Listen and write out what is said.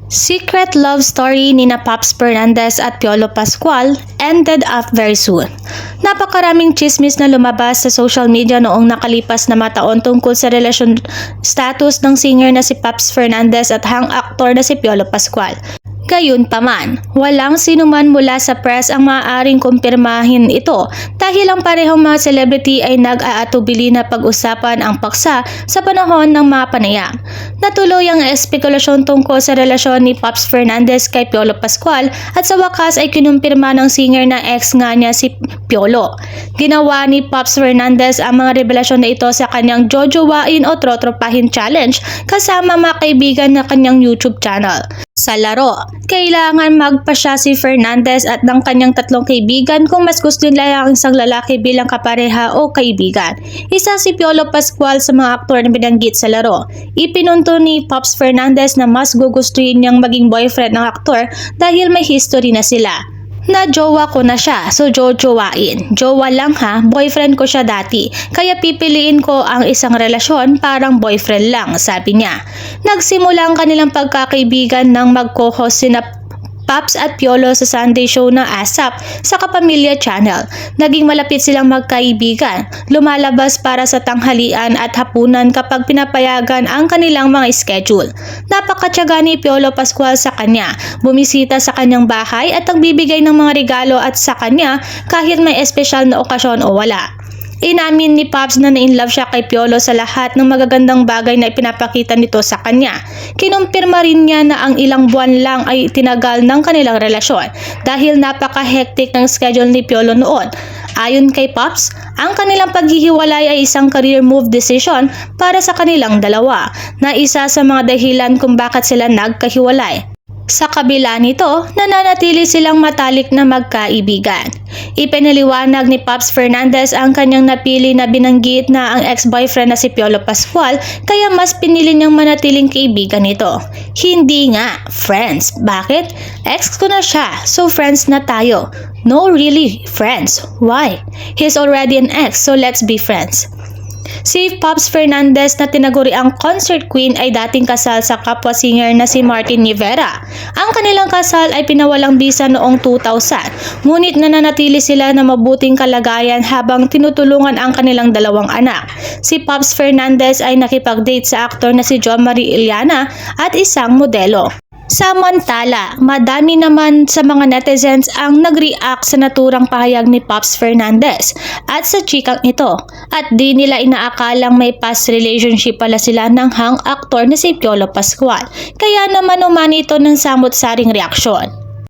Secret love story ni na Pops Fernandez at Piolo Pascual ended up very soon. Napakaraming chismis na lumabas sa social media noong nakalipas na mataon tungkol sa relasyon status ng singer na si Pops Fernandez at hang actor na si Piolo Pascual. Gayunpaman, walang sinuman mula sa press ang maaaring kumpirmahin ito dahil ang parehong mga celebrity ay nag-aatubili na pag-usapan ang paksa sa panahon ng mga panayam. Natuloy ang espekulasyon tungkol sa relasyon ni Pops Fernandez kay Piolo Pascual at sa wakas ay kinumpirma ng singer na ex nga niya si Piolo. Ginawa ni Pops Fernandez ang mga revelasyon na ito sa kanyang Jojowain o Trotropahin Challenge kasama mga kaibigan na kanyang YouTube channel. Sa laro, kailangan magpasya si Fernandez at ng kanyang tatlong kaibigan kung mas gusto nila ang isang lalaki bilang kapareha o kaibigan. Isa si Piolo Pascual sa mga aktor na binanggit sa laro. Ipinunto ni Pops Fernandez na mas gugustuhin niyang maging boyfriend ng aktor dahil may history na sila. Na jowa ko na siya, so jojowain. Jowa lang ha, boyfriend ko siya dati. Kaya pipiliin ko ang isang relasyon parang boyfriend lang, sabi niya. Nagsimula ang kanilang pagkakaibigan nang mag-co-host sina Pops at Piolo sa Sunday show na ASAP sa Kapamilya Channel. Naging malapit silang magkaibigan, lumalabas para sa tanghalian at hapunan kapag pinapayagan ang kanilang mga schedule. Napakatyaga ni Piolo Pascual sa kanya, bumisita sa kanyang bahay at nagbibigay ng mga regalo at sa kanya kahit may espesyal na okasyon o wala. Inamin ni Pops na na-inlove siya kay Piolo sa lahat ng magagandang bagay na ipinapakita nito sa kanya. Kinumpirma rin niya na ang ilang buwan lang ay tinagal ng kanilang relasyon dahil napaka-hectic ng schedule ni Piolo noon. Ayon kay Pops, ang kanilang paghihiwalay ay isang career move decision para sa kanilang dalawa na isa sa mga dahilan kung bakit sila nagkahiwalay. Sa kabila nito, nananatili silang matalik na magkaibigan. Ipinaliwanag ni Pops Fernandez ang kanyang napili na binanggit na ang ex-boyfriend na si Piolo Pascual kaya mas pinili niyang manatiling kaibigan nito. Hindi nga, friends. Bakit? Ex ko na siya, so friends na tayo. No, really, friends. Why? He's already an ex, so let's be friends. Si Pops Fernandez na tinaguri ang concert queen ay dating kasal sa kapwa singer na si Martin Rivera. Ang kanilang kasal ay pinawalang bisa noong 2000, ngunit nananatili sila na mabuting kalagayan habang tinutulungan ang kanilang dalawang anak. Si Pops Fernandez ay nakipag-date sa aktor na si John Marie Iliana at isang modelo. Samantala, madami naman sa mga netizens ang nag-react sa naturang pahayag ni Pops Fernandez at sa chikang ito at di nila inaakalang may past relationship pala sila ng hang actor na si Piolo Pascual. Kaya naman umani ito ng samot-saring reaksyon.